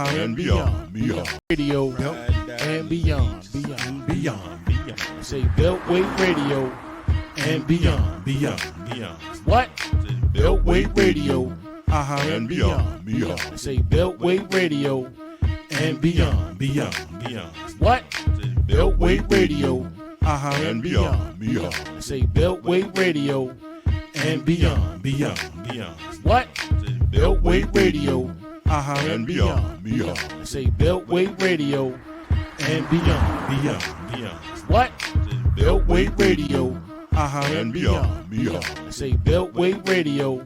and beyond, Radio and beyond. Say Beltway Radio and beyond. What? Beltway Radio. and beyond, Say Beltway Radio and beyond. What? Beltway Radio. and beyond, Say Beltway Radio and beyond. What? Beltway Radio. and beyond, Say Beltway Radio and beyond. What? Beltway Radio. and beyond, Say Beltway Radio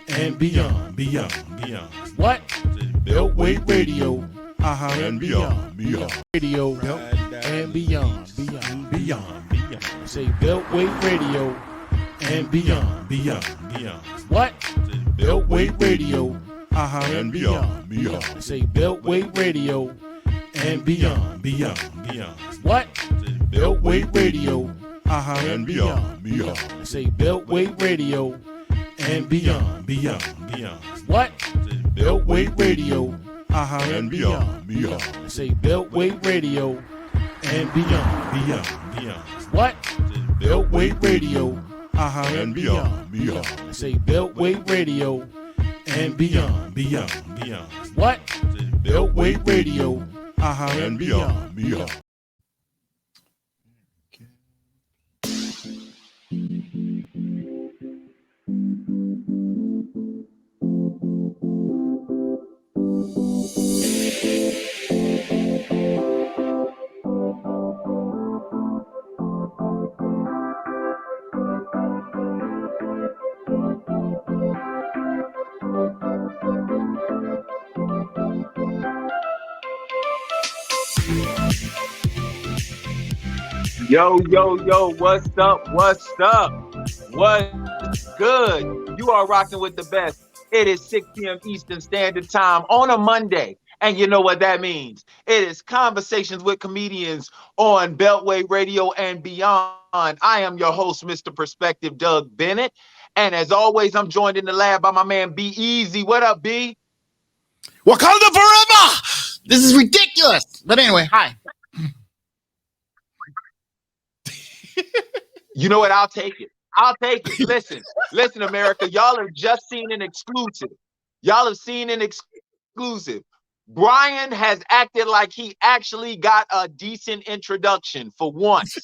and beyond. What? Beltway Radio. and beyond, Radio and beyond. Say Beltway Radio and beyond. What? Beltway Radio. and beyond, Say Beltway Radio and beyond. What? Beltway Radio. and beyond, Say Beltway Radio and beyond. What? Beltway Radio. and beyond, Say Beltway Radio and beyond. What? Beltway Radio. and beyond, Say Beltway Radio and beyond. What? Beltway Radio. and beyond. Yo, what's up? What's good? You are rocking with the best. It is 6 p.m. Eastern Standard Time on a Monday. And you know what that means. It is Conversations with Comedians on Beltway Radio and beyond. I am your host, Mr. Perspective, Doug Bennett. And as always, I'm joined in the lab by my man, B Easy. What up, B? Wakanda forever! This is ridiculous. But anyway, hi. You know what? I'll take it. Listen, America. Y'all have just seen an exclusive. Brian has acted like he actually got a decent introduction for once.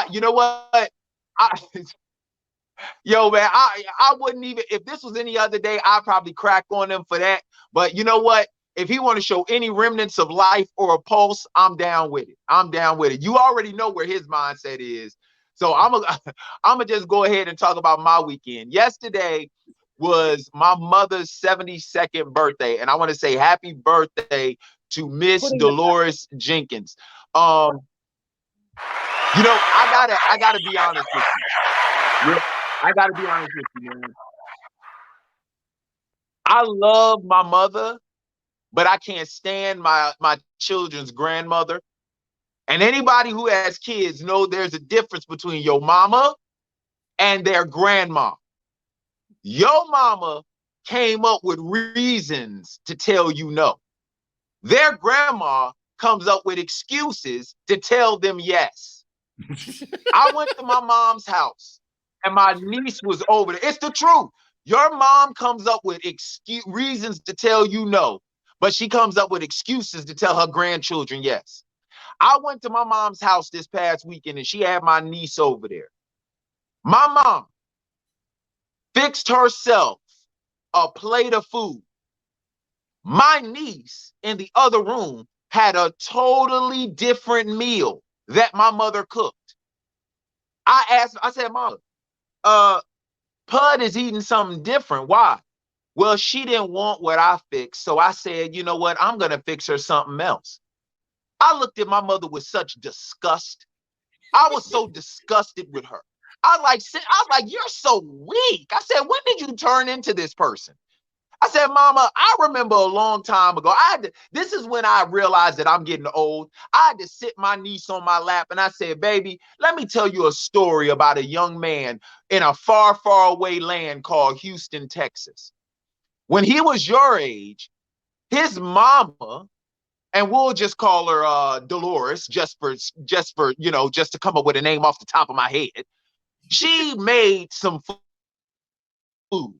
You know what? Yo, man, I wouldn't even, if this was any other day, I'd probably crack on him for that. But you know what? If he want to show any remnants of life or a pulse, I'm down with it. You already know where his mindset is. So I'm gonna just go ahead and talk about my weekend. Yesterday was my mother's 72nd birthday, and I want to say happy birthday to Miss Dolores Jenkins. You know, I gotta be honest with you. I gotta be honest with you, man. I love my mother, but I can't stand my children's grandmother. And anybody who has kids know there's a difference between your mama and their grandma. Your mama came up with reasons to tell you no. Their grandma comes up with excuses to tell them yes. I went to my mom's house and my niece was over there. It's the truth. Your mom comes up with reasons to tell you no, but she comes up with excuses to tell her grandchildren yes. I went to my mom's house this past weekend and she had my niece over there. My mom fixed herself a plate of food. My niece in the other room had a totally different meal that my mother cooked. I said, Mom, Pud is eating something different. Why? Well, she didn't want what I fixed. So I said, you know what? I'm going to fix her something else. I looked at my mother with such disgust. I was so disgusted with her. I was like, you're so weak. I said, when did you turn into this person? I said, Mama, I remember a long time ago. This is when I realized that I'm getting old. I had to sit my niece on my lap and I said, baby, let me tell you a story about a young man in a far, far away land called Houston, Texas. When he was your age, His mama, and we'll just call her Dolores, just for just to come up with a name off the top of my head. She made some food.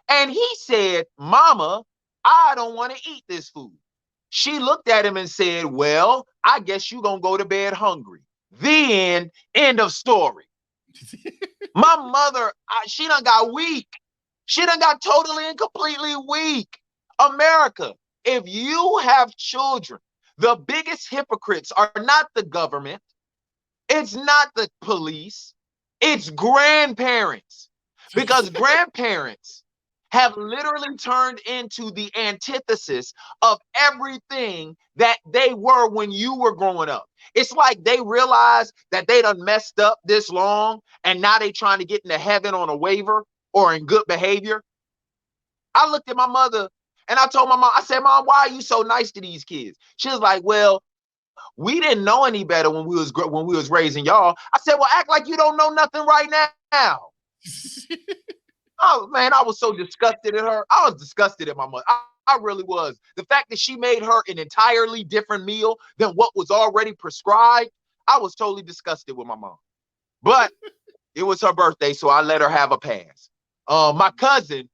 And he said, Mama, I don't want to eat this food. She looked at him and said, well, I guess you're going to go to bed hungry. The end of story. My mother, she done got weak. She done got totally and completely weak. America, if you have children, the biggest hypocrites are not the government. It's not the police. It's grandparents. Because grandparents have literally turned into the antithesis of everything that they were when you were growing up. It's like they realize that they done messed up this long and now they trying to get into heaven on a waiver or in good behavior. I looked at my mother and I told my mom, I said, Mom, why are you so nice to these kids? She was like, well, we didn't know any better when we was raising y'all. I said, well, act like you don't know nothing right now. Oh, man, I was so disgusted at her. I was disgusted at my mother. I really was. The fact that she made her an entirely different meal than what was already prescribed, I was totally disgusted with my mom. But it was her birthday, so I let her have a pass. My cousin,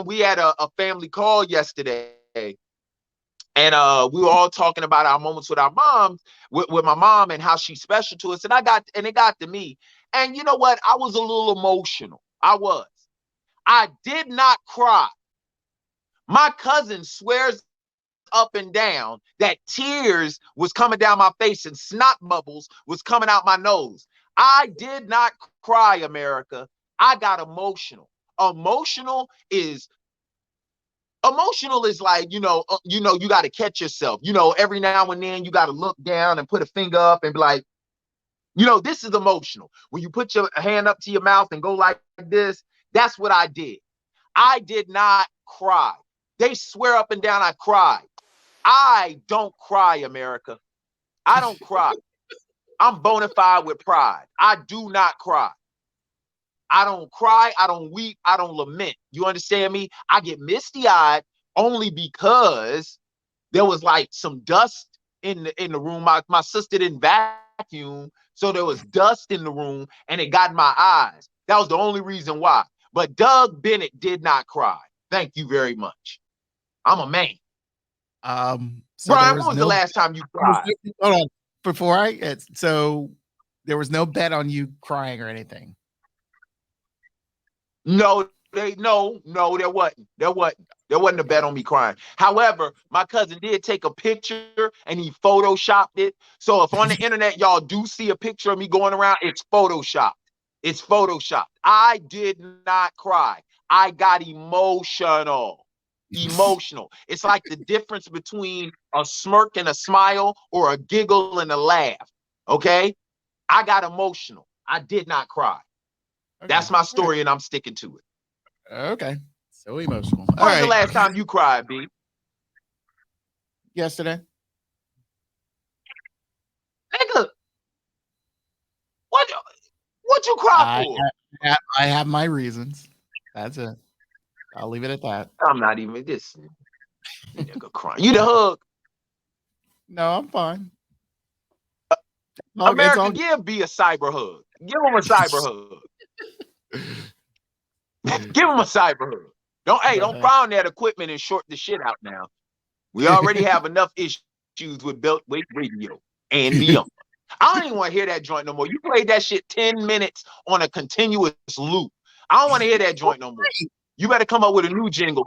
we had a family call yesterday. And we were all talking about our moments with our moms, with my mom and how she's special to us. And it got to me. And you know what? I was a little emotional. I did not cry. My cousin swears up and down that tears was coming down my face and snot bubbles was coming out my nose. I did not cry, America. I got emotional. Emotional is like, you got to catch yourself. Every now and then you got to look down and put a finger up and be like, this is emotional. When you put your hand up to your mouth and go like this, that's what I did. I did not cry. They swear up and down I cried. I don't cry, America. I don't cry. I'm bona fide with pride. I do not cry. I don't cry. I don't weep. I don't lament. You understand me? I get misty-eyed only because there was like some dust in the room. My sister didn't vacuum, so there was dust in the room and it got in my eyes. That was the only reason why. But Doug Bennett did not cry. Thank you very much. I'm a man. So Brian, when was the last time you cried? Hold on. So there was no bet on you crying or anything. No, there wasn't. There wasn't a bet on me crying. However, my cousin did take a picture and he photoshopped it. So if on the internet y'all do see a picture of me going around, it's photoshopped. It's photoshopped. I did not cry. I got emotional. It's like the difference between a smirk and a smile or a giggle and a laugh. Okay? I got emotional. I did not cry. Okay. That's my story, and I'm sticking to it. Okay. So emotional. When was the last time you cried, B? Yesterday. Nigga, what you cry for? I have my reasons. That's it. I'll leave it at that. I'm not even this nigga crying. You the hug? No, I'm fine. America, give B a cyber hug. Give him a cyber hug. Give him a cyber hug. Don't frown that equipment and short the shit out now. We already have enough issues with Beltway Radio and beyond. I don't even want to hear that joint no more. You played that shit 10 minutes on a continuous loop. I don't want to hear that joint no more. You better come up with a new jingle.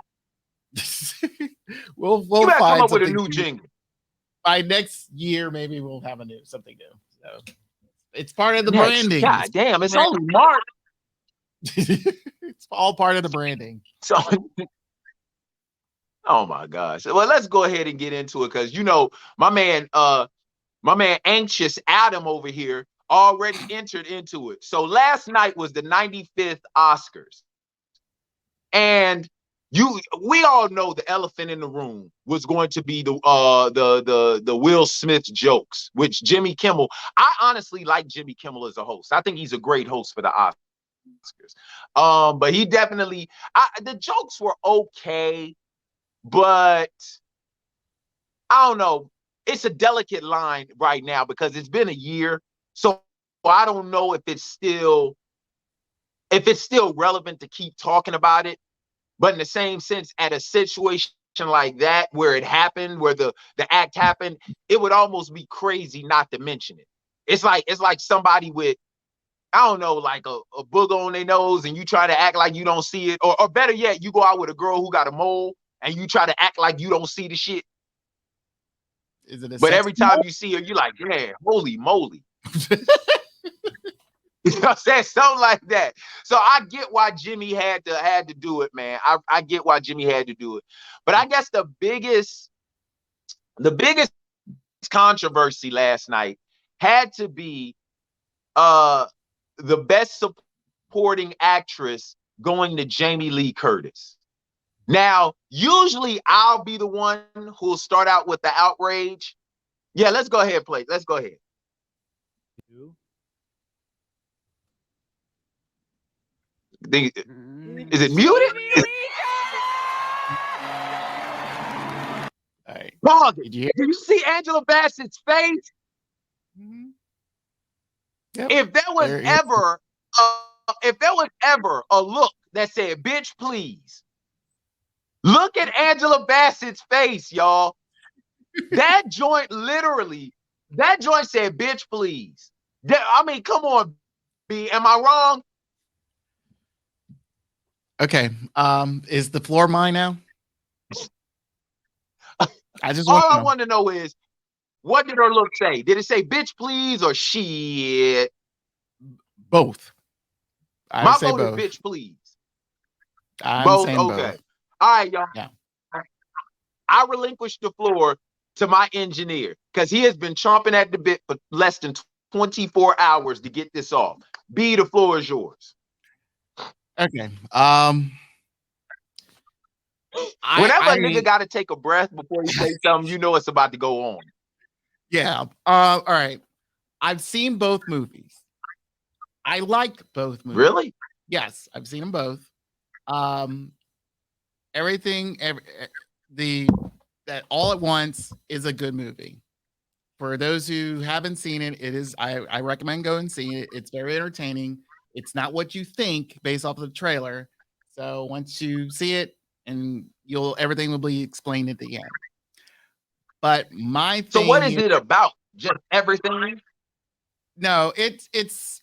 We'll you better come up with a new jingle. By next year, maybe we'll have something new. So it's part of the branding. God damn, it's only March. It's all part of the branding. So, oh my gosh. Well, let's go ahead and get into it because my man Anxious Adam over here already entered into it. So last night was the 95th Oscars. And we all know the elephant in the room was going to be the Will Smith jokes, which Jimmy Kimmel. I honestly like Jimmy Kimmel as a host. I think he's a great host for the Oscars. But he definitely the jokes were okay, but I don't know. It's a delicate line right now because it's been a year. So I don't know if it's still relevant to keep talking about it. But in the same sense, at a situation like that where it happened, where the act happened, it would almost be crazy not to mention it. It's like somebody with, I don't know, like a booger on their nose and you try to act like you don't see it. Or better yet, you go out with a girl who got a mole and you try to act like you don't see the shit. Is it a But sex every time you see her, you're like, yeah, holy moly. You know what I'm saying? Something like that. So I get why Jimmy had to do it, man. I get why Jimmy had to do it. But I guess the biggest controversy last night had to be the best supporting actress going to Jamie Lee Curtis. Now, usually I'll be the one who'll start out with the outrage. Yeah, let's go ahead, play. Let's go ahead. Is it muted? All right. Dog, Did you hear? do you see Angela Bassett's face? Mm-hmm. Yep. If there was There- ever a look that said, bitch, please. Look at Angela Bassett's face, y'all. That joint said, bitch, please. I mean, come on, B. Am I wrong? Okay. Is the floor mine now? I just All want to I know. want to know is, what did her look say? Did it say, bitch, please, or shit? Both. I My say vote is both. bitch, please. I'm Both, saying okay. both. All right, y'all. Yeah. I relinquished the floor to my engineer because he has been chomping at the bit for less than 24 hours to get this off. B, the floor is yours. Okay. Whenever a nigga got to take a breath before he say something, you know it's about to go on. Yeah. All right. I've seen both movies. I liked both movies. Really? Yes, I've seen them both. That All at Once is a good movie. For those who haven't seen it, it is. I recommend going and seeing it. It's very entertaining. It's not what you think based off of the trailer. So once you see it, and everything will be explained at the end. But my thing. So what is it about? Just everything? No, it's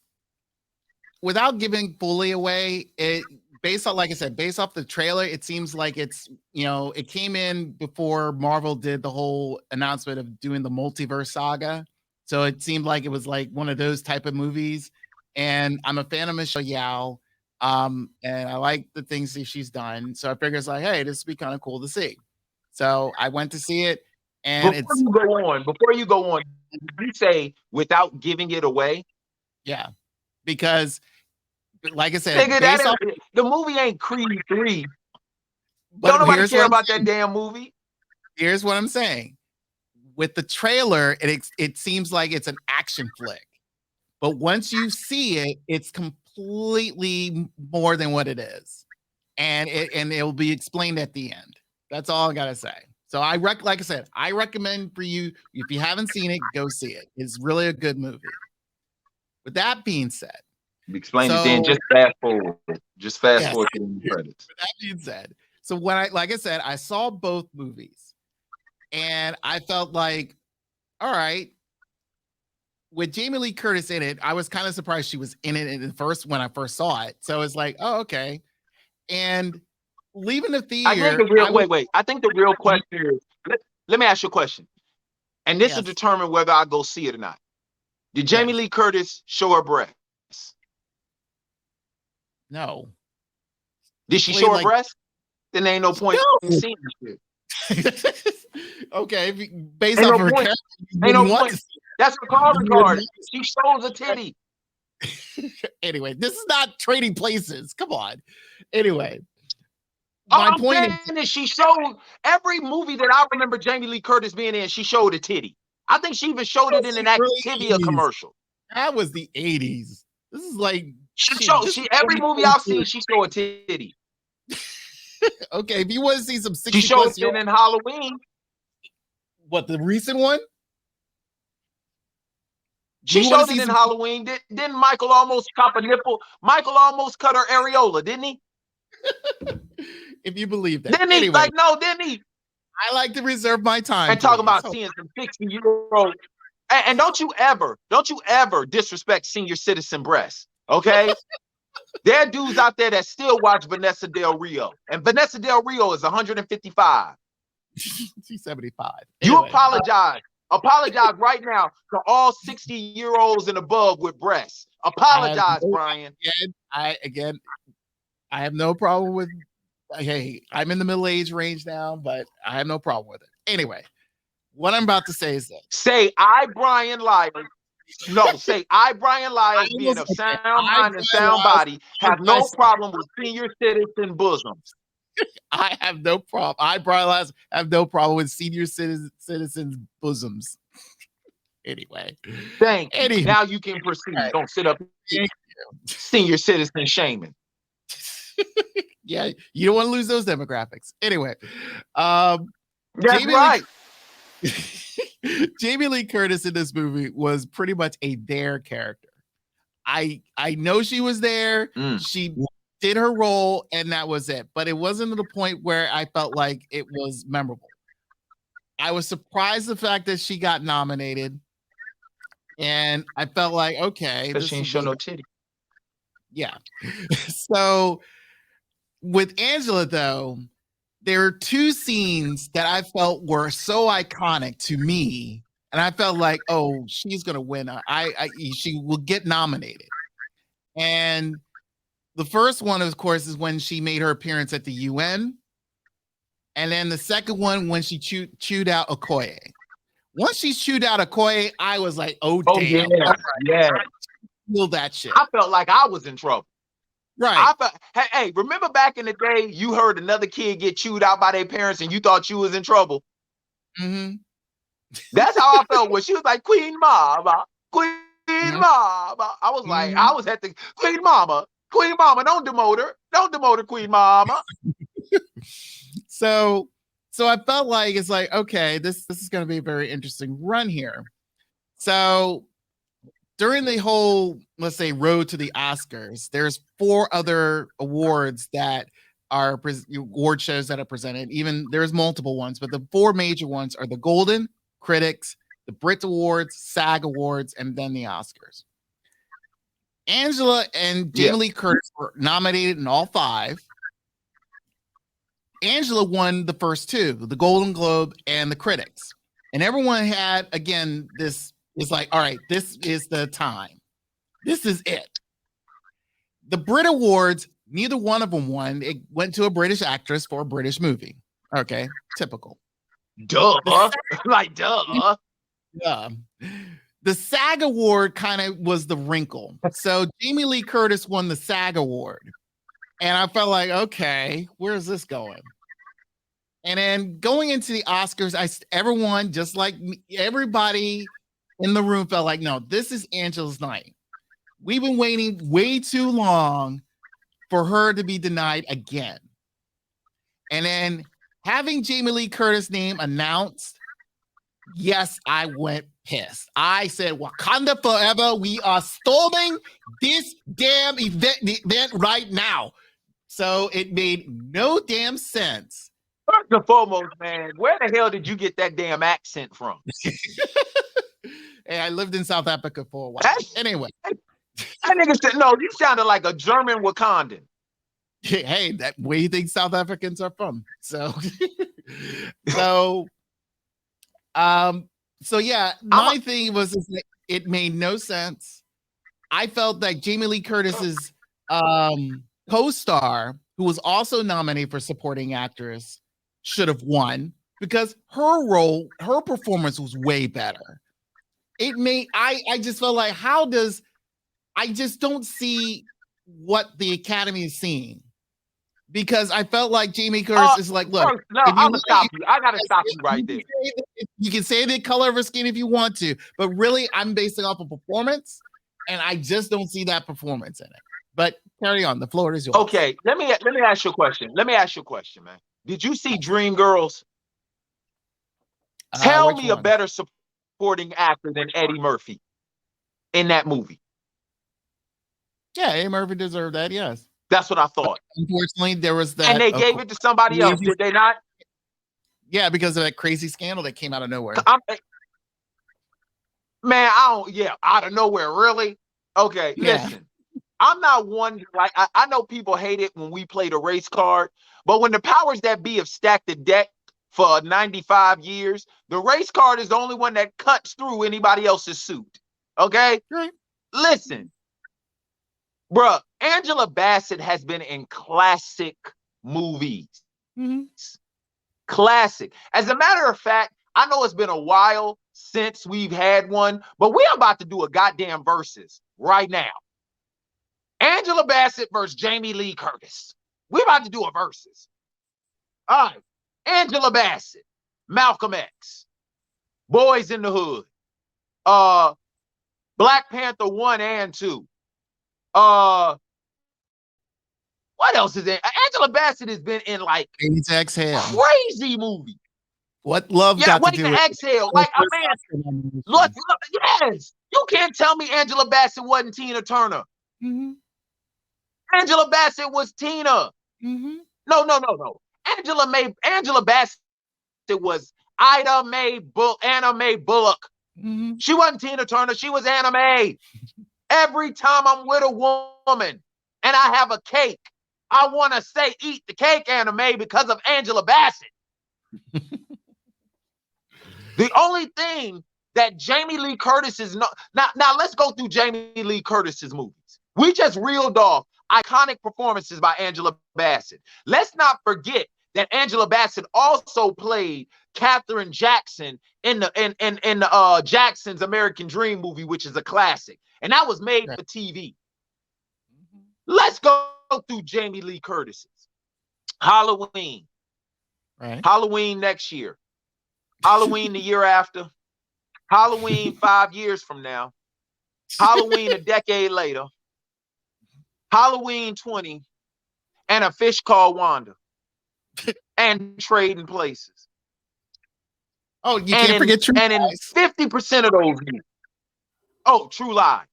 without giving fully away. It based on, like I said, based off the trailer, it seems like it's, it came in before Marvel did the whole announcement of doing the multiverse saga. So it seemed like it was like one of those type of movies. And I'm a fan of Michelle Yeoh. And I like the things that she's done. So I figured it's like, hey, this would be kind of cool to see. So I went to see it. And before you go on, did you say without giving it away? Yeah. Because like I said, nigga, the movie ain't Creed 3. Don't nobody care about that damn movie. Here's what I'm saying. With the trailer, it seems like it's an action flick. But once you see it, it's completely more than what it is. And it will be explained at the end. That's all I gotta say. So like I said, I recommend for you, if you haven't seen it, go see it. It's really a good movie. With that being said, explain it then. Just fast forward. Just fast forward to the credits. With that being said, so like I said, I saw both movies, and I felt like, all right, with Jamie Lee Curtis in it, I was kind of surprised she was in it when I first saw it. So it's like, oh, okay. And leaving the theater. I think I think the real question is, let me ask you a question. And this will determine whether I go see it or not. Did Jamie Lee Curtis show her breasts? No. Did she show her breasts? Then there ain't no point in seeing this shit. Okay, based off her character, ain't no point. That's the calling card. She shows a titty. Anyway, this is not Trading Places. Come on. Anyway. My point is she showed every movie that I remember Jamie Lee Curtis being in, she showed a titty. I think she even showed it in an Activia commercial. That was the 80s. This is like every movie I've seen, she showed a titty. Okay, if you want to see some 60 She showed plus up in Halloween. what the recent one? She You wanna showed see it in some- Halloween. Didn't Michael almost cop a nipple? Michael almost cut her areola, didn't he? If you believe that. Didn't he? Anyway, Like, no, didn't he? I like to reserve my time. And talking please. about seeing some 60-year-old. And don't you ever disrespect senior citizen breasts, okay? There are dudes out there that still watch Vanessa Del Rio. And Vanessa Del Rio is 155. She's 75. You Anyway, apologize. Apologize right now to all 60-year-olds and above with breasts. Apologize, Brian. I have no problem with. Hey, I'm in the middle age range now, but I have no problem with it. Anyway, what I'm about to say is this. Say, I, Brian Lyles. No, say, I, Brian Lyles, I being was- of sound I, mind and Brian sound Lyles, body, have no Yes. problem with senior citizen bosoms. I have no problem. I, Brian Lyles, have no problem with senior citizens' bosoms. Anyway, Thank you. Anywho. Now you can proceed. Don't sit up Thank senior citizen shaming. yeah, you don't want to lose those demographics. Anyway, That's Jamie Lee- right. Jamie Lee Curtis in this movie was pretty much a there character. I know she was there. Mm. She did her role, and that was it. But it wasn't to the point where I felt like it was memorable. I was surprised the fact that she got nominated, and I felt like, okay, Because this she ain't is show the- no titty. yeah. So with Angela, though, there are two scenes that I felt were so iconic to me, and I felt like, oh, she's gonna win. She will get nominated. And the first one, of course, is when she made her appearance at the UN, and then the second one when she chewed out Okoye. Once she chewed out Okoye, I was like, oh, Oh, damn, yeah. Yeah. feel that shit. I felt like I was in trouble. Right. I felt, hey, remember back in the day, you heard another kid get chewed out by their parents and you thought you was in trouble? Mhm. That's how I felt when she was like, Queen Mama, Queen Mhm. Mama. I was like, Mhm. I was at the Queen Mama, don't demote her. Don't demote her, Queen Mama. So I felt like it's like, okay, this is going to be a very interesting run here. So during the whole, let's say, road to the Oscars, there's 4 other awards that are award shows that are presented. Even there's multiple ones, but the 4 major ones are the Golden, Critics, the Brit Awards, SAG Awards, and then the Oscars. Angela and Jamie Lee Curtis were nominated in all 5. Angela won the first 2, the Golden Globe and the Critics. And everyone had, again, this is like, all right, this is the time. This is it. The Brit Awards, neither one of them won. It went to a British actress for a British movie. Okay, typical. Duh. Like, duh. Yeah. The SAG Award kind of was the wrinkle. So Jamie Lee Curtis won the SAG Award. And I felt like, okay, where's this going? And then going into the Oscars, everyone, just like me, everybody in the room felt like, no, this is Angela's night. We've been waiting way too long for her to be denied again. And then having Jamie Lee Curtis' name announced, yes, I went pissed. I said, Wakanda forever. We are storming this damn event right now. So it made no damn sense. First and foremost, man, where the hell did you get that damn accent from? Hey, I lived in South Africa for a while. That's- Anyway, That nigga said, no, you sounded like a German Wakandan. hey, that where you think South Africans are from. So, so yeah, my thing was it made no sense. I felt like Jamie Lee Curtis's co-star, who was also nominated for supporting actress, should have won because her performance was way better. It made I just felt like I just don't see what the Academy is seeing. Because I felt like Jamie Curtis is like, look, First, no, I'm gonna stop you. I gotta stop you right there. You can say the color of her skin if you want to, but really, I'm basing off of performance, and I just don't see that performance in it. But Carry on. The floor is yours. Okay, let me ask you a question. Let me ask you a question, man. Did you see Dreamgirls? Tell Which me a one? better supporting actor than Eddie Murphy in that movie. Yeah, Eddie Murphy deserved that. Yes. That's what I thought. Unfortunately, there was that. And they gave it to somebody else, did they not? Yeah, because of that crazy scandal that came out of nowhere. Man, out of nowhere, really? Okay, Yeah. listen. I'm not one, like, I know people hate it when we play the race card, but when the powers that be have stacked the deck for 95 years, the race card is the only one that cuts through anybody else's suit. Okay? Right. Listen, bruh, Angela Bassett has been in classic movies. Mhm. Classic. As a matter of fact, I know it's been a while since we've had one, but we're about to do a goddamn versus right now. Angela Bassett versus Jamie Lee Curtis. We're about to do a versus. All right. Angela Bassett, Malcolm X, Boys in the Hood, Black Panther 1 and 2. What else is there? Angela Bassett has been in like Waiting to Exhale. crazy movies. What love Yeah, got to Waiting do to with Exhale. Like, man, look, yes. You can't tell me Angela Bassett wasn't Tina Turner. Mhm. Angela Bassett was Tina. Mhm. No. Angela Bassett was Anna Mae Bullock. Mhm. She wasn't Tina Turner. She was Anna Mae. Every time I'm with a woman and I have a cake, I want to say, eat the cake, Anna Mae, because of Angela Bassett. The only thing that Jamie Lee Curtis is not. Now let's go through Jamie Lee Curtis's movies. We just reeled off iconic performances by Angela Bassett. Let's not forget that Angela Bassett also played Katherine Jackson in the Jackson's American Dream movie, which is a classic, and that was made for TV. Let's go through Jamie Lee Curtis's Halloween. Right. Halloween next year. Halloween the year after. Halloween 5 years from now. Halloween a decade later. Halloween 20. And A Fish Called Wanda. And Trading Places. Oh, you can't forget True And in Lies. 50% of those movies. Oh, True Lies.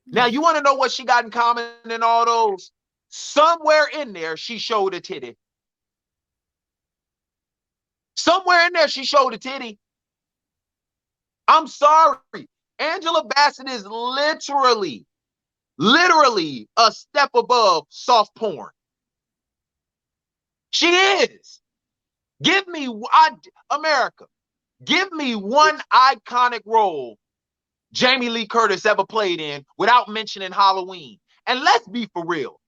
Now, you want to know what she got in common in all those? Somewhere in there, she showed a titty. Somewhere in there, she showed a titty. I'm sorry. Angela Bassett is literally a step above soft porn. She is. Give me, America, give me one iconic role Jamie Lee Curtis ever played in without mentioning Halloween. And let's be for real.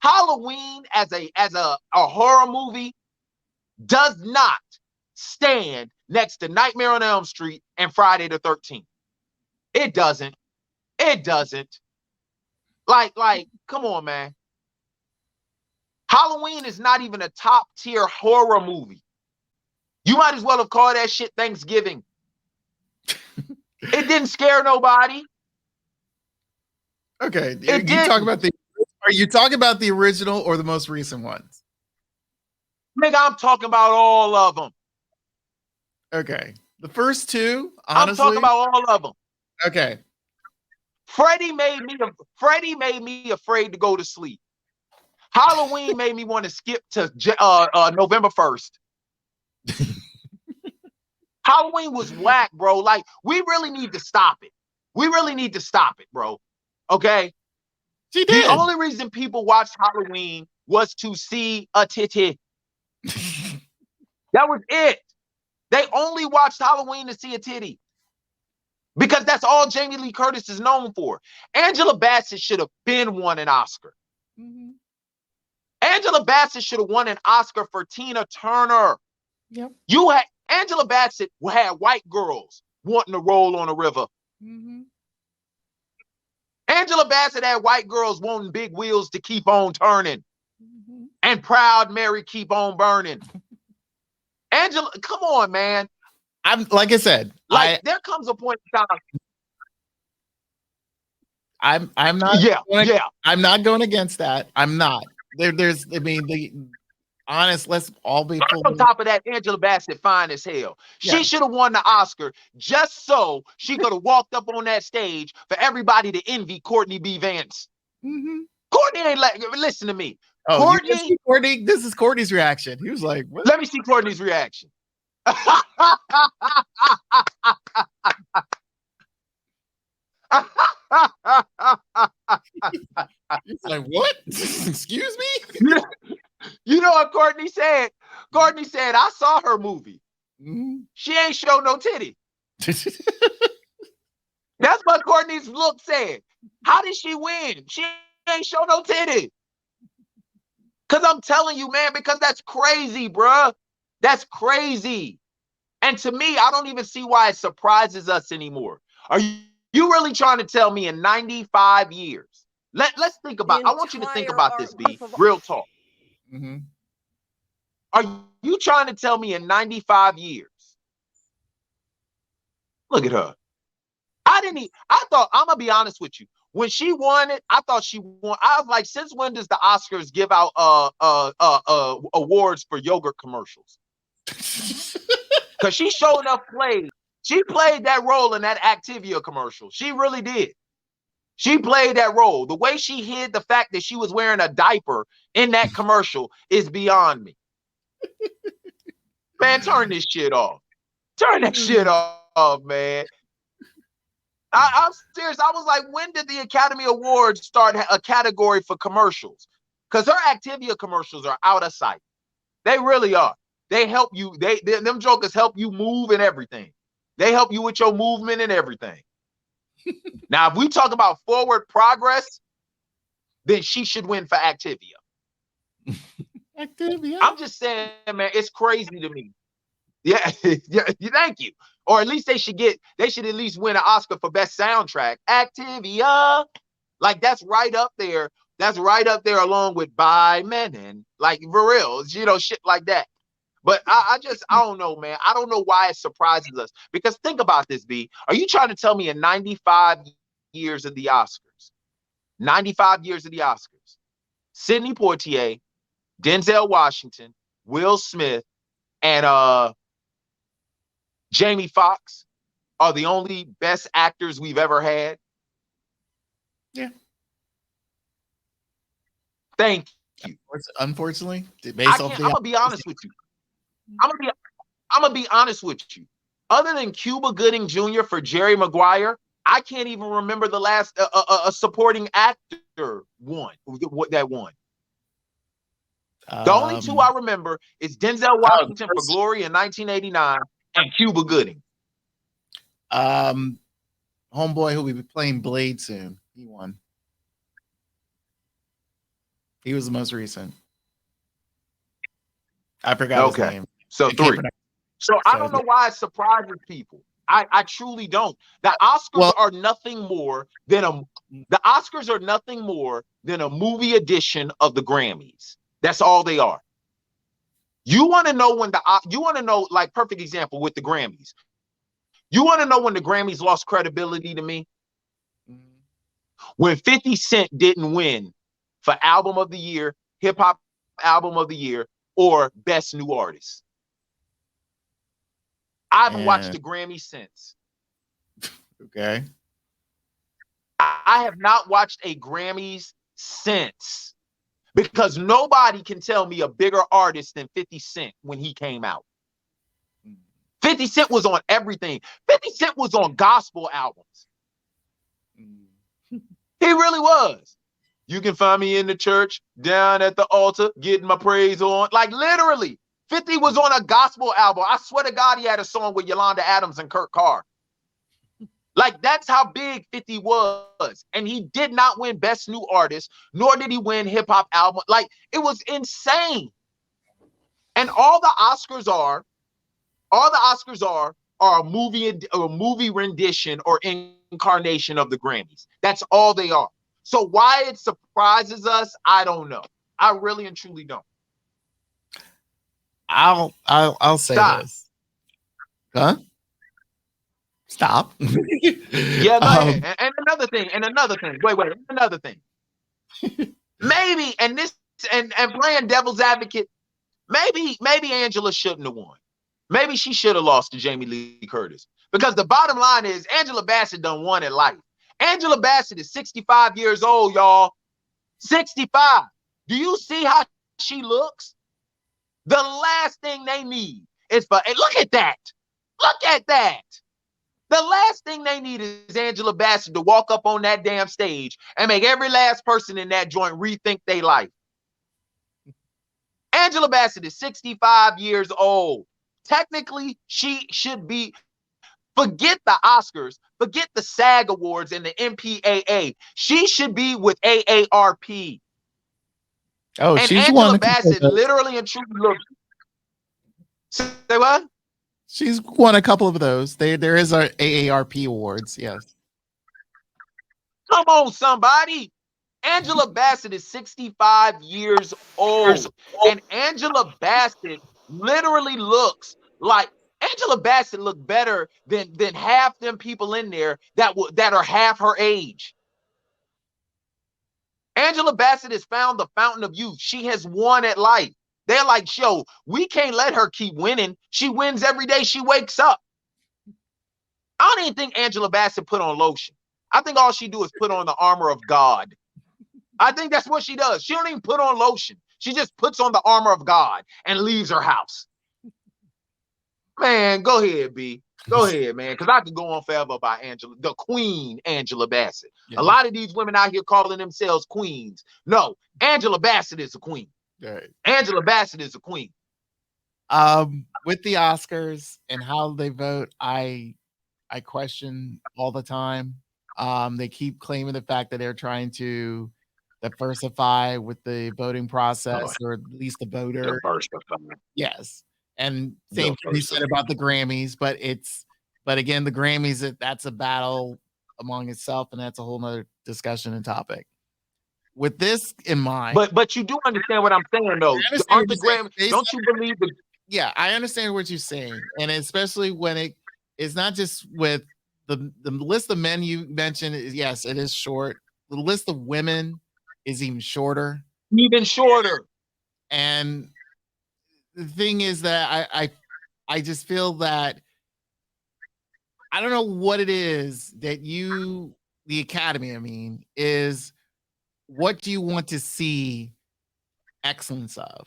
Halloween as a horror movie does not stand next to Nightmare on Elm Street and Friday the 13th. It doesn't. It doesn't. Like, come on, man. Halloween is not even a top tier horror movie. You might as well have called that shit Thanksgiving. It didn't scare nobody. Okay. Are you talking about the original or the most recent ones? Nigga, I'm talking about all of them. Okay. The first two, honestly. I'm talking about all of them. Okay. Freddie made me afraid to go to sleep. Halloween made me want to skip to November 1st. Halloween was whack, bro. Like, we really need to stop it. We really need to stop it, bro. Okay? She did. The only reason people watched Halloween was to see a titty. That was it. They only watched Halloween to see a titty. Because that's all Jamie Lee Curtis is known for. Angela Bassett should have been won an Oscar. Mhm. Angela Bassett should have won an Oscar for Tina Turner. Yep. Angela Bassett had white girls wanting to roll on a river. Mhm. Angela Bassett had white girls wanting big wheels to keep on turning. Mhm. And Proud Mary keep on burning. Angela, come on, man. Like I said, Like, there comes a point in time. I'm not. Yeah, yeah. I'm not going against that. I'm not. There's. I mean, the honest. Let's all be full. On top of that, Angela Bassett fine as hell. She Yeah. should have won the Oscar just so she could have walked up on that stage for everybody to envy Courtney B. Vance. Mm-hmm. Courtney ain't like, listen to me. Oh, Courtney, Courtney. This is Courtney's reaction. He was like, "What?" let me see Courtney's reaction. He's like, "What? Excuse me." You know what Courtney said? Courtney said, I saw her movie. Mhm. She ain't show no titty. That's what Courtney's look said. How did she win? She ain't show no titty. Because I'm telling you, man, because that's crazy, bruh. That's crazy. And to me, I don't even see why it surprises us anymore. Are you really trying to tell me in 95 years? Let's think about, I want you to think about this, B. Real talk. Mm-hmm. Are you trying to tell me in 95 years? Look at her. I thought, I'm gonna be honest with you. When she won it, I thought she won. I was like, since when does the Oscars give out awards for yogurt commercials? Because she showed enough played. She played that role in that Activia commercial. She really did. She played that role. The way she hid the fact that she was wearing a diaper in that commercial is beyond me. Man, turn this shit off. Turn that shit off, man. I'm serious. I was like, when did the Academy Awards start a category for commercials? Because her Activia commercials are out of sight. They really are. They help you. Them jokers help you move and everything. They help you with your movement and everything. Now, if we talk about forward progress, then she should win for Activia. Activia. I'm just saying, man, it's crazy to me. Yeah, yeah, thank you. Or at least they should at least win an Oscar for best soundtrack. Activia. Like, that's right up there. That's right up there along with By Menon. Like, for real, you know, shit like that. But I don't know, man. I don't know why it surprises us. Because think about this, B. Are you trying to tell me in 95 years of the Oscars, 95 years of the Oscars, Sidney Poitier, Denzel Washington, Will Smith, and Jamie Foxx are the only best actors we've ever had? Yeah. Thank you. Unfortunately, I'm gonna be honest with you. I'm gonna be honest with you. Other than Cuba Gooding Jr. for Jerry Maguire, I can't even remember the last supporting actor that won. The only two I remember is Denzel Washington for Glory in 1989 and Cuba Gooding. Homeboy who will be playing Blade soon. He won. He was the most recent. I forgot his name. So 3. So I don't know why it surprises people. I truly don't. The Oscars are nothing more than a movie edition of the Grammys. That's all they are. You want to know like, perfect example with the Grammys. You want to know when the Grammys lost credibility to me? When 50 Cent didn't win for Album of the Year, Hip Hop Album of the Year, or Best New Artist. I haven't watched the Grammys since. Okay. I have not watched a Grammys since, because nobody can tell me a bigger artist than 50 Cent when he came out. 50 Cent was on everything. 50 Cent was on gospel albums. He really was. You can find me in the church, down at the altar, getting my praise on. Like, literally, 50 was on a gospel album. I swear to God, he had a song with Yolanda Adams and Kurt Carr. Like, that's how big 50 was. And he did not win Best New Artist, nor did he win Hip Hop Album. Like, it was insane. And all the Oscars are a movie rendition or incarnation of the Grammys. That's all they are. So why it surprises us, I don't know. I really and truly don't. I'll say this. Huh? Stop. Yeah, go ahead. And another thing. Wait, another thing. Maybe, and playing devil's advocate, maybe Angela shouldn't have won. Maybe she should have lost to Jamie Lee Curtis. Because the bottom line is Angela Bassett done won in life. Angela Bassett is 65 years old, y'all. 65. Do you see how she looks? The last thing they need is look at that. Look at that. The last thing they need is Angela Bassett to walk up on that damn stage and make every last person in that joint rethink their life. Angela Bassett is 65 years old. Technically, she should be, forget the Oscars, forget the SAG Awards and the MPAA. She should be with AARP. Oh, and she's Angela won Bassett literally and truly looks. Say what? She's won a couple of those. There is our AARP awards. Yes. Come on, somebody. Angela Bassett is 65 years old. And Angela Bassett literally looks like Angela Bassett looked better than half them people in there that are half her age. Angela Bassett has found the fountain of youth. She has won at life. They're like, yo, we can't let her keep winning. She wins every day she wakes up. I don't even think Angela Bassett put on lotion. I think all she do is put on the armor of God. I think that's what she does. She don't even put on lotion. She just puts on the armor of God and leaves her house. Man, go ahead, B. Go ahead, man, because I could go on forever about Angela, the queen, Angela Bassett. Yeah. A lot of these women out here calling themselves queens. No, Angela Bassett is a queen. Right. Angela Bassett is a queen. With the Oscars and how they vote, I question all the time. They keep claiming the fact that they're trying to diversify with the voting process, or at least the voter. Yes. And same thing you said about the Grammys, but again, the Grammys, that's a battle among itself, and that's a whole nother discussion and topic. With this in mind, but you do understand what I'm saying, though. Aren't the Grammys? Don't you believe the? Yeah, I understand what you're saying, and especially when it's not just with the list of men you mentioned. Yes, it is short. The list of women is even shorter. Even shorter. And the thing is that I just feel that I don't know what it is that the Academy, I mean, is what do you want to see excellence of?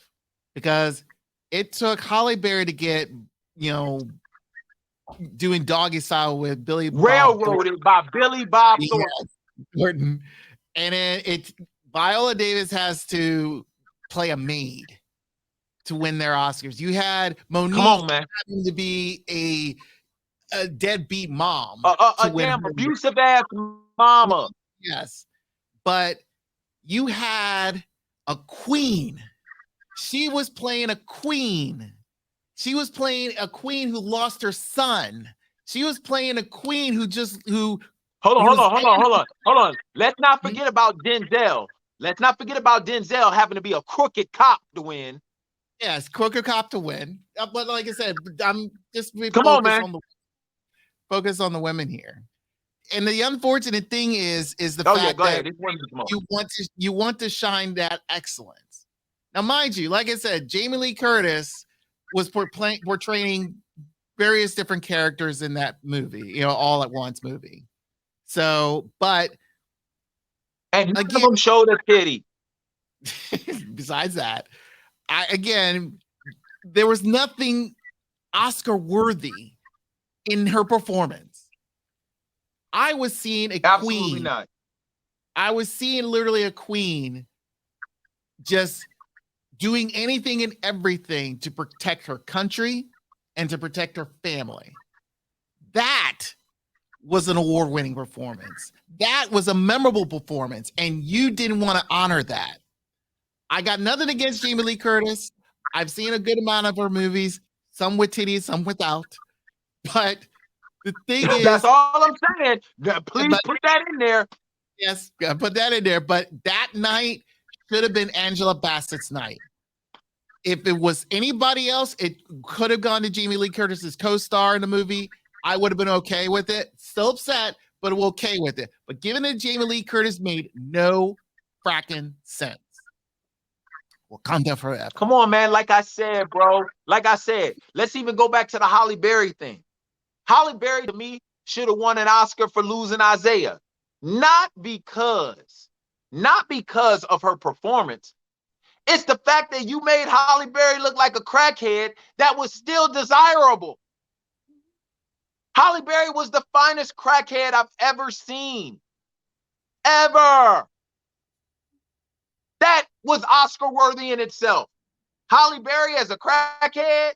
Because it took Halle Berry to get, doing Doggy Style with Billy Railroaded by Billy Bob Thornton. And then Viola Davis has to play a maid to win their Oscars. You had Monique having to be a deadbeat mom. A damn abusive ass mama. Yes. But you had a queen. She was playing a queen. She was playing a queen who lost her son. She was playing a queen who Hold on. Let's not forget about Denzel. Let's not forget about Denzel having to be a crooked cop to win. Yes, crooked cop to win. But like I said, I'm just focus on the women here. And the unfortunate thing is the fact that you want to shine that excellence. Now, mind you, like I said, Jamie Lee Curtis was portraying various different characters in that movie, all at once movie. So, but and none of them showed a titty. Besides that, there was nothing Oscar worthy in her performance. I was seeing Absolutely queen. Not. I was seeing literally a queen just doing anything and everything to protect her country and to protect her family. That was an award-winning performance. That was a memorable performance, and you didn't want to honor that. I got nothing against Jamie Lee Curtis. I've seen a good amount of her movies, some with titties, some without. But the thing is, that's all I'm saying. Please put that in there. Yes, put that in there. But that night should have been Angela Bassett's night. If it was anybody else, it could have gone to Jamie Lee Curtis's co-star in the movie. I would have been okay with it. Still upset, but okay with it. But giving it to Jamie Lee Curtis made no fracking sense. Wakanda forever. Come on, man. Like I said, bro. Like I said, let's even go back to the Halle Berry thing. Halle Berry, to me, should have won an Oscar for losing Isaiah. Not because of her performance. It's the fact that you made Halle Berry look like a crackhead that was still desirable. Halle Berry was the finest crackhead I've ever seen. Ever. That was Oscar worthy in itself. Halle Berry as a crackhead,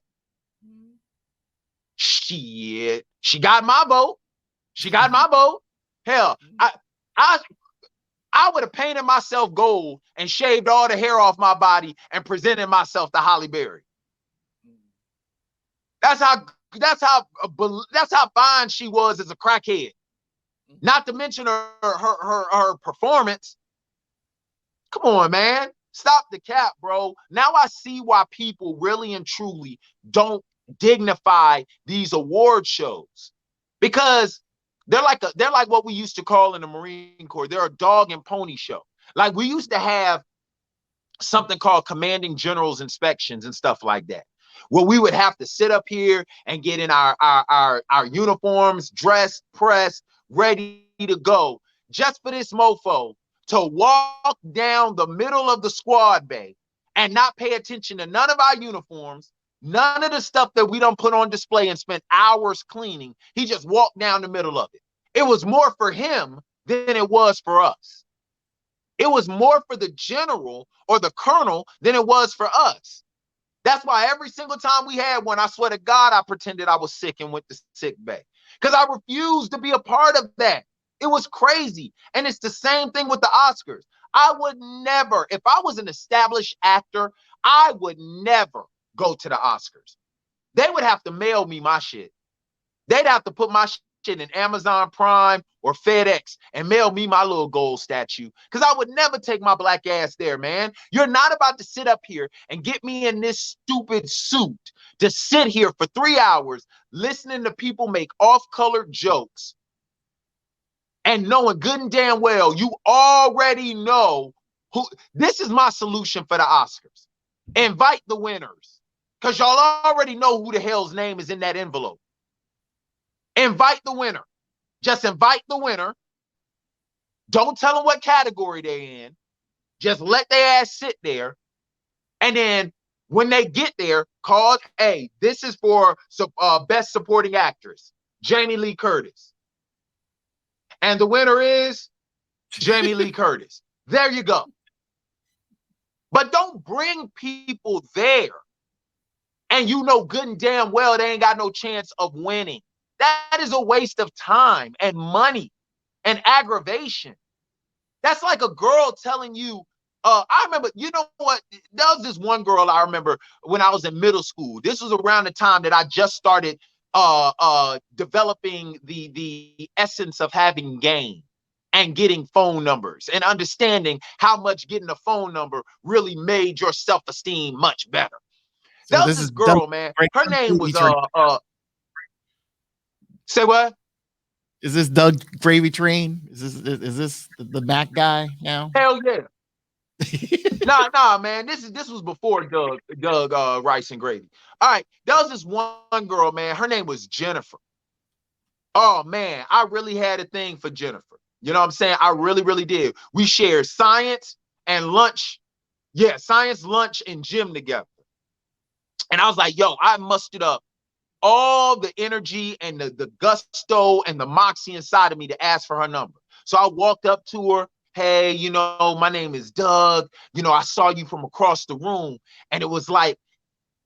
shit. She got my vote. She got my vote. Hell, I would have painted myself gold and shaved all the hair off my body and presented myself to Halle Berry. That's how fine she was as a crackhead. Not to mention her performance. Come on, man. Stop the cap, bro. Now I see why people really and truly don't dignify these award shows. Because they're like what we used to call in the Marine Corps. They're a dog and pony show. Like we used to have something called commanding generals inspections and stuff like that, where we would have to sit up here and get in our uniforms, dressed, pressed, ready to go, just for this mofo to walk down the middle of the squad bay and not pay attention to none of our uniforms, none of the stuff that we don't put on display and spend hours cleaning. He just walked down the middle of it. It was more for him than it was for us. It was more for the general or the colonel than it was for us. That's why every single time we had one, I swear to God, I pretended I was sick and went to sick bay because I refused to be a part of that. It was crazy. And it's the same thing with the Oscars. I would never, if I was an established actor, I would never go to the Oscars. They would have to mail me my shit. They'd have to put my shit in Amazon Prime or FedEx and mail me my little gold statue because I would never take my black ass there, man. You're not about to sit up here and get me in this stupid suit to sit here for 3 hours listening to people make off-color jokes and knowing good and damn well you already know who. This is my solution for the Oscars. Invite the winners because y'all already know who the hell's name is in that envelope. Invite the winner. Just invite the winner. Don't tell them what category they're in. Just let their ass sit there. And then when they get there, call, hey, this is for Best Supporting Actress, Jamie Lee Curtis. And the winner is Jamie Lee Curtis. There you go. But don't bring people there. And you know good and damn well they ain't got no chance of winning. That is a waste of time and money and aggravation. That's like a girl telling you, I remember, you know what? There was this one girl I remember when I was in middle school. This was around the time that I just started developing the essence of having game and getting phone numbers and understanding how much getting a phone number really made your self-esteem much better. So there was this girl, man. Her name was say what? Is this Doug Gravy Train? Is this the Mac guy now? Hell yeah. Nah, man. This was before Doug Rice and Gravy. All right, there was this one girl, man. Her name was Jennifer. Oh man, I really had a thing for Jennifer. You know what I'm saying? I really, really did. We shared science and lunch. Yeah, science, lunch, and gym together. And I was like, yo, I mustered up all the energy and the gusto and the moxie inside of me to ask for her number. So I walked up to her. Hey, you know, my name is Doug. You know, I saw you from across the room. And it was like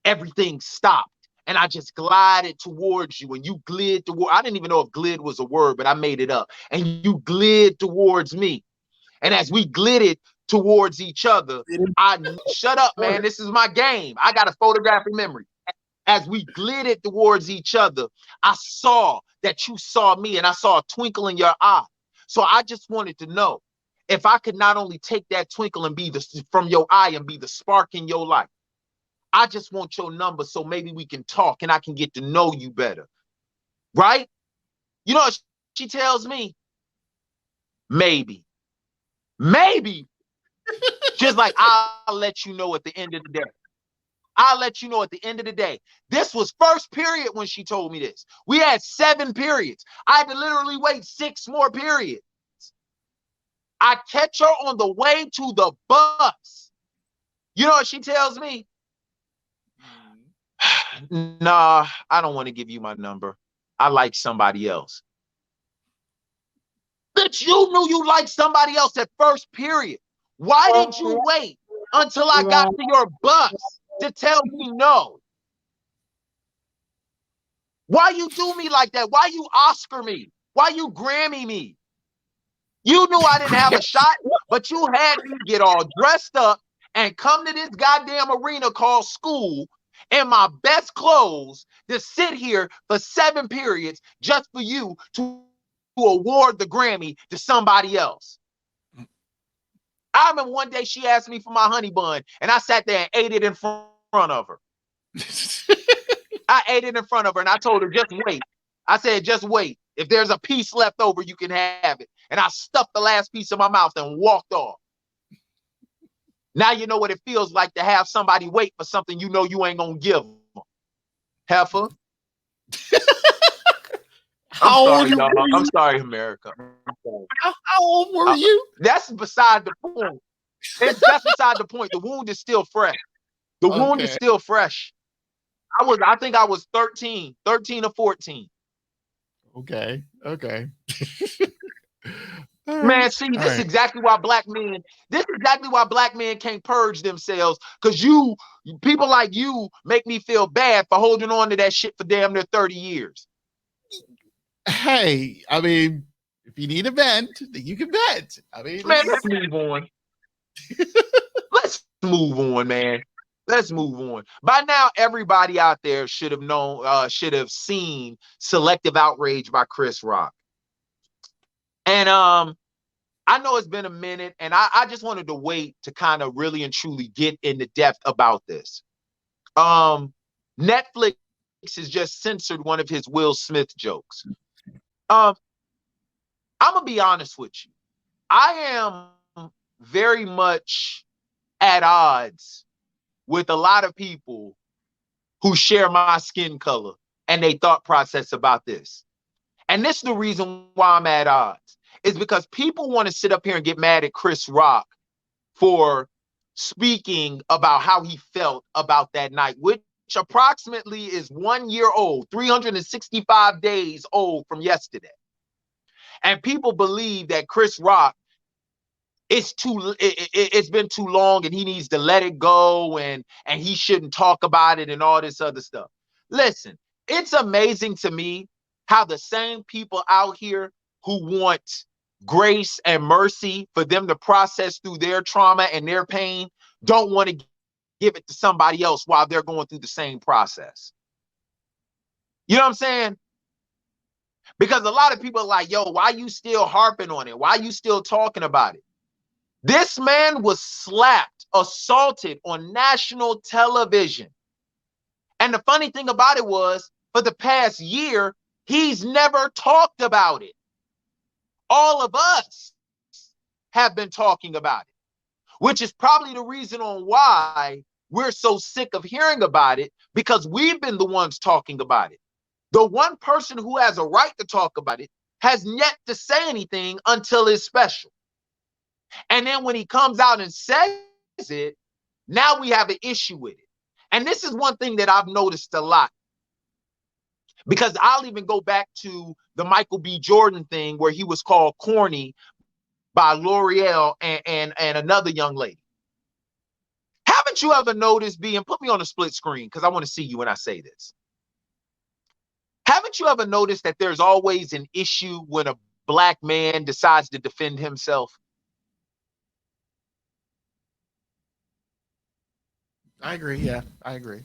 everything stopped. And I just glided towards you. And you glid toward. I didn't even know if glid was a word, but I made it up. And you glid towards me. And as we glided towards each other, shut up, man. This is my game. I got a photographic memory. As we glided towards each other, I saw that you saw me and I saw a twinkle in your eye. So I just wanted to know if I could not only take that twinkle and be from your eye and be the spark in your life. I just want your number so maybe we can talk and I can get to know you better. right? You know what she tells me? Maybe. She's like, I'll let you know at the end of the day. I'll let you know at the end of the day. This was first period when she told me this. We had 7 periods. I had to literally wait 6 more periods. I catch her on the way to the bus. You know what she tells me? Nah, I don't want to give you my number. I like somebody else. Bitch, you knew you liked somebody else at first period. Why did you wait until I got to your bus to tell me no? Why you do me like that? Why you Oscar me? Why you Grammy me? You knew I didn't have a shot, but you had me get all dressed up and come to this goddamn arena called school in my best clothes to sit here for 7 periods just for you to award the Grammy to somebody else. I remember one day she asked me for my honey bun, and I sat there and ate it in front of her. I ate it in front of her, and I told her, just wait. I said, just wait. If there's a piece left over, you can have it. And I stuffed the last piece in my mouth and walked off. Now you know what it feels like to have somebody wait for something you know you ain't gonna give them. Heifer. I'm sorry, America. How old were you? That's beside the point. That's beside the point. The wound is still fresh. The wound is still fresh. I think I was 13 or 14. Okay. Man, see, this is exactly why black men can't purge themselves, because people like you make me feel bad for holding on to that shit for damn near 30 years. Hey, I mean, if you need a vent, you can vent. I mean, man, let's move on. Let's move on, man. Let's move on. By now, everybody out there should have seen Selective Outrage by Chris Rock. And I know it's been a minute, and I just wanted to wait to kind of really and truly get into depth about this. Netflix has just censored one of his Will Smith jokes. I'm gonna be honest with you. I am very much at odds with a lot of people who share my skin color and they thought process about this. And this is the reason why I'm at odds, is because people want to sit up here and get mad at Chris Rock for speaking about how he felt about that night, which approximately is 1 year old, 365 days old from yesterday. And people believe that Chris Rock, it's been too long and he needs to let it go and he shouldn't talk about it and all this other stuff. Listen, it's amazing to me how the same people out here who want grace and mercy for them to process through their trauma and their pain don't want to give it to somebody else while they're going through the same process. You know what I'm saying? Because a lot of people are like, yo, why you still harping on it? Why you still talking about it? This man was slapped, assaulted on national television. And the funny thing about it was, for the past year, he's never talked about it. All of us have been talking about it, which is probably the reason on why we're so sick of hearing about it, because we've been the ones talking about it. The one person who has a right to talk about it has yet to say anything until it's special. And then when he comes out and says it, now we have an issue with it. And this is one thing that I've noticed a lot, because I'll even go back to the Michael B. Jordan thing where he was called corny by L'Oreal and another young lady. Haven't you ever noticed, and put me on a split screen because I want to see you when I say this. Haven't you ever noticed that there's always an issue when a black man decides to defend himself? I agree. Yeah, I agree.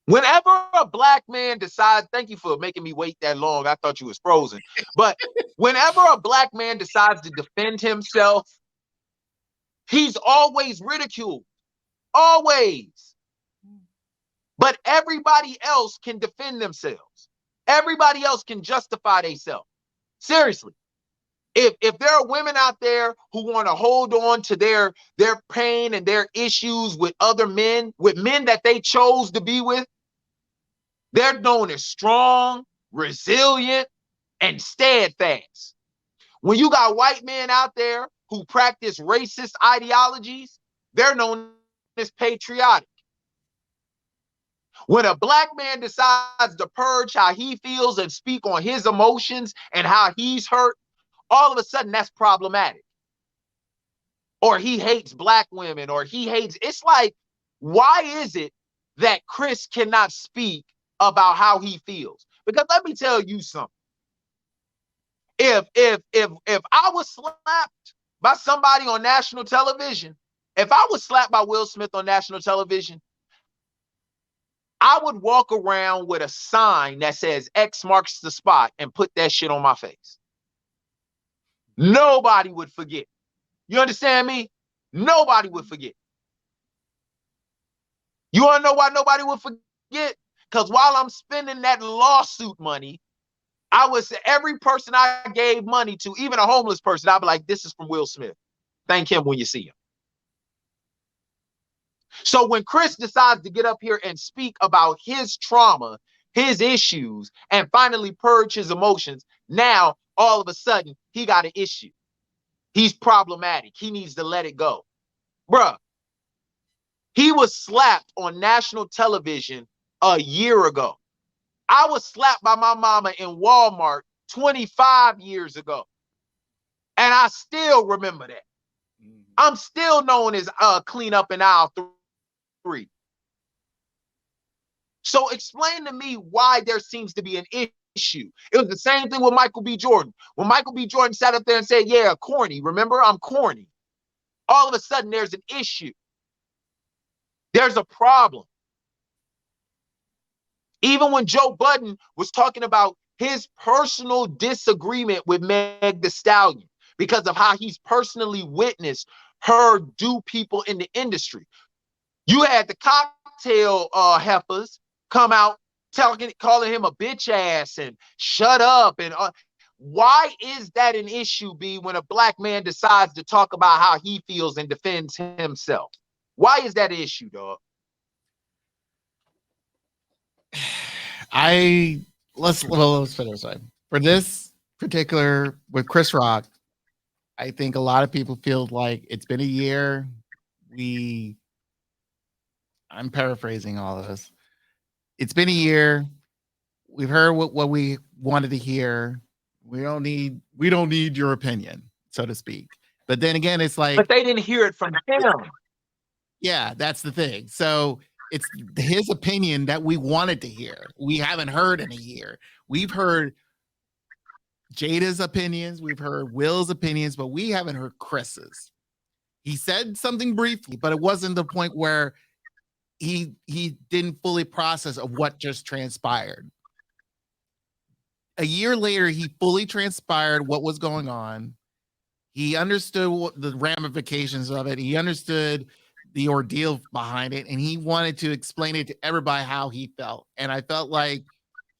Whenever a black man decides, thank you for making me wait that long. I thought you was frozen. But whenever a black man decides to defend himself, he's always ridiculed. Always. But everybody else can defend themselves. Everybody else can justify themselves. Seriously. If there are women out there who want to hold on to their pain and their issues with other men, with men that they chose to be with, they're known as strong, resilient, and steadfast. When you got white men out there who practice racist ideologies, they're known as patriotic. When a black man decides to purge how he feels and speak on his emotions and how he's hurt, all of a sudden that's problematic. Or he hates black women, or he hates, it's like, why is it that Chris cannot speak about how he feels? Because let me tell you something. If I was slapped by somebody on national television, if I was slapped by Will Smith on national television, I would walk around with a sign that says X marks the spot and put that shit on my face. Nobody would forget. You understand me? Nobody would forget. You want to know why nobody would forget? Because while I'm spending that lawsuit money, I was, every person I gave money to, even a homeless person, I'd be like, this is from Will Smith. Thank him when you see him. So when Chris decides to get up here and speak about his trauma, his issues, and finally purge his emotions, now all of a sudden he got an issue. He's problematic. He needs to let it go. Bruh, he was slapped on national television a year ago. I was slapped by my mama in Walmart 25 years ago. And I still remember that. I'm still known as clean up in aisle 3. So explain to me why there seems to be an issue. It was the same thing with Michael B. Jordan. When Michael B. Jordan sat up there and said, yeah, corny, remember, I'm corny. All of a sudden there's an issue. There's a problem. Even when Joe Budden was talking about his personal disagreement with Meg Thee Stallion because of how he's personally witnessed her do people in the industry. You had the cocktail heifers come out calling him a bitch ass and shut up. And why is that an issue, B, when a black man decides to talk about how he feels and defends himself? Why is that an issue, dog? Let's put it aside. For this particular, with Chris Rock, I think a lot of people feel like it's been a year. I'm paraphrasing all of this. It's been a year. We've heard what we wanted to hear. We don't need your opinion, so to speak. But then again, it's like, but they didn't hear it from him. Yeah, that's the thing. So it's his opinion that we wanted to hear. We haven't heard in a year. We've heard Jada's opinions. We've heard Will's opinions, but we haven't heard Chris's. He said something briefly, but it wasn't the point where he didn't fully process of what just transpired. A year later, he fully transpired what was going on. He understood the ramifications of it. He understood the ordeal behind it, and he wanted to explain it to everybody how he felt. And I felt like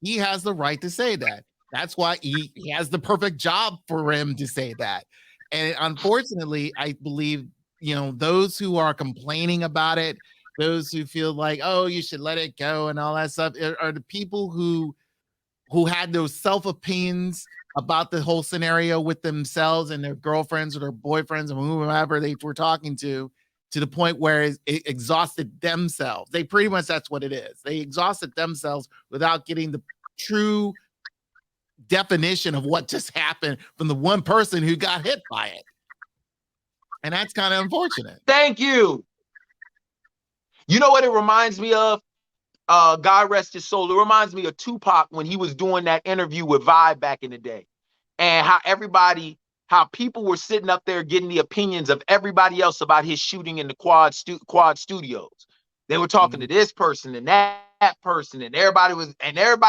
he has the right to say that. That's why he has the perfect job for him to say that. And unfortunately, I believe, those who are complaining about it, those who feel like, oh, you should let it go and all that stuff, are the people who had those self-opinions about the whole scenario with themselves and their girlfriends or their boyfriends and whoever they were talking to the point where it exhausted themselves. They pretty much, that's what it is. They exhausted themselves without getting the true definition of what just happened from the one person who got hit by it. And that's kind of unfortunate. Thank you. You know what it reminds me of? God rest his soul. It reminds me of Tupac when he was doing that interview with Vibe back in the day, and how people were sitting up there getting the opinions of everybody else about his shooting in the Quad Studios. They were talking to this person and that person, and everybody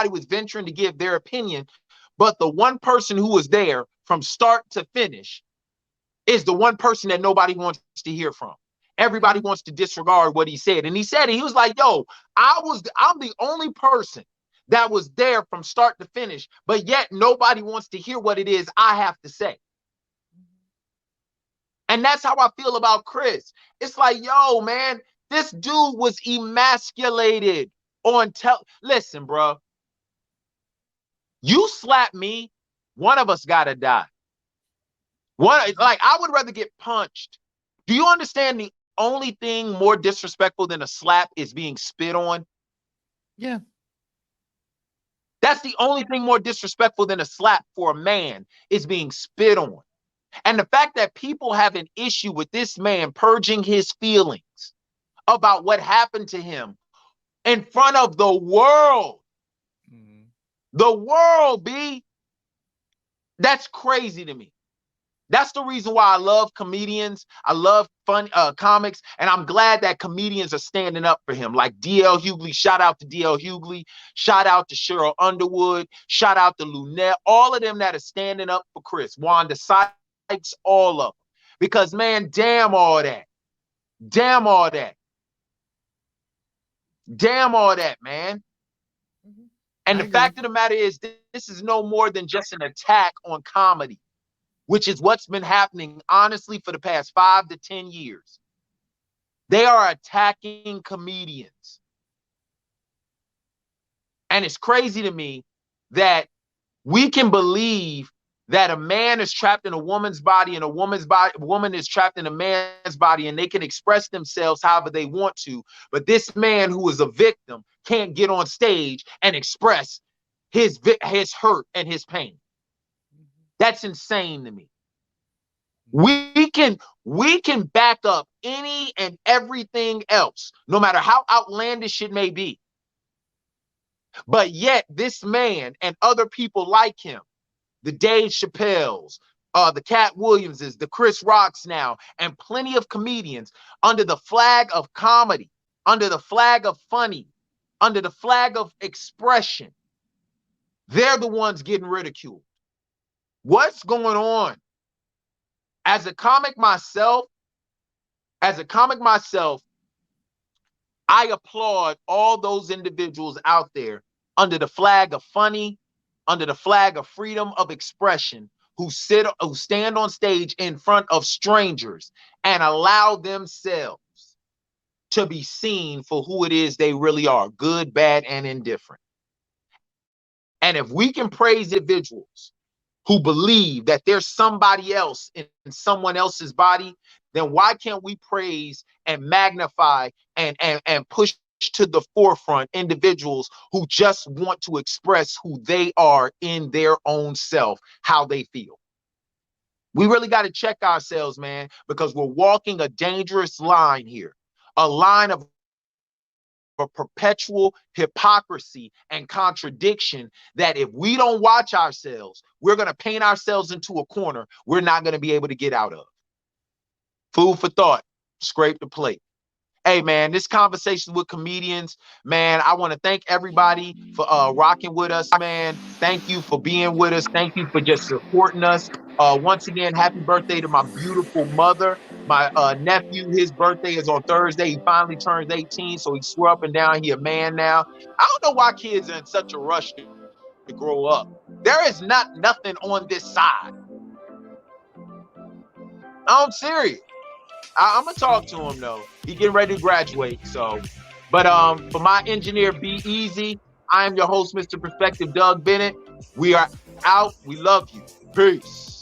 was venturing to give their opinion. But the one person who was there from start to finish is the one person that nobody wants to hear from. Everybody wants to disregard what he said. And he said, he was like, yo, I'm the only person that was there from start to finish, but yet nobody wants to hear what it is I have to say. And that's how I feel about Chris. It's like, yo, man, this dude was emasculated on Listen, bro. You slap me, one of us gotta die. I would rather get punched. Do you understand the only thing more disrespectful than a slap is being spit on? Yeah. That's the only thing more disrespectful than a slap for a man is being spit on. And the fact that people have an issue with this man purging his feelings about what happened to him in front of the world. The world, B. That's crazy to me. That's the reason why I love comedians. I love fun comics, and I'm glad that comedians are standing up for him. Like D.L. Hughley, shout out to D.L. Hughley, shout out to Cheryl Underwood, shout out to Lunette, all of them that are standing up for Chris. Wanda Sykes, all of them. Because, man, damn all that. Damn all that. Damn all that, man. And the fact of the matter is, this is no more than just an attack on comedy, which is what's been happening, honestly, for the past 5 to 10 years. They are attacking comedians. And it's crazy to me that we can believe that a man is trapped in a woman's body and a woman is trapped in a man's body, and they can express themselves however they want to. But this man who is a victim can't get on stage and express his hurt and his pain. That's insane to me. We can back up any and everything else, no matter how outlandish it may be. But yet this man and other people like him, the Dave Chappelles, the Cat Williamses, the Chris Rocks now, and plenty of comedians under the flag of comedy, under the flag of funny, under the flag of expression, they're the ones getting ridiculed. What's going on? As a comic myself, I applaud all those individuals out there under the flag of funny, under the flag of freedom of expression, who stand on stage in front of strangers and allow themselves to be seen for who it is they really are, good, bad, and indifferent. And if we can praise individuals who believe that there's somebody else in someone else's body, then why can't we praise and magnify and push to the forefront individuals who just want to express who they are in their own self, how they feel? We really got to check ourselves, man, because we're walking a dangerous line here, a line of a perpetual hypocrisy and contradiction that if we don't watch ourselves, we're going to paint ourselves into a corner we're not going to be able to get out of. Food for thought. Scrape the plate. Hey, man, this conversation with comedians, man, I want to thank everybody for rocking with us, man. Thank you for being with us. Thank you for just supporting us. Once again, happy birthday to my beautiful mother. My nephew, his birthday is on Thursday. He finally turns 18, so he swore up and down he a man now. I don't know why kids are in such a rush to grow up. There is nothing on this side. I'm serious. I'm gonna talk to him though. He getting ready to graduate. So, but for my engineer, Be Easy, I am your host, Mr. Perspective, Doug Bennett. We are out. We love you. Peace.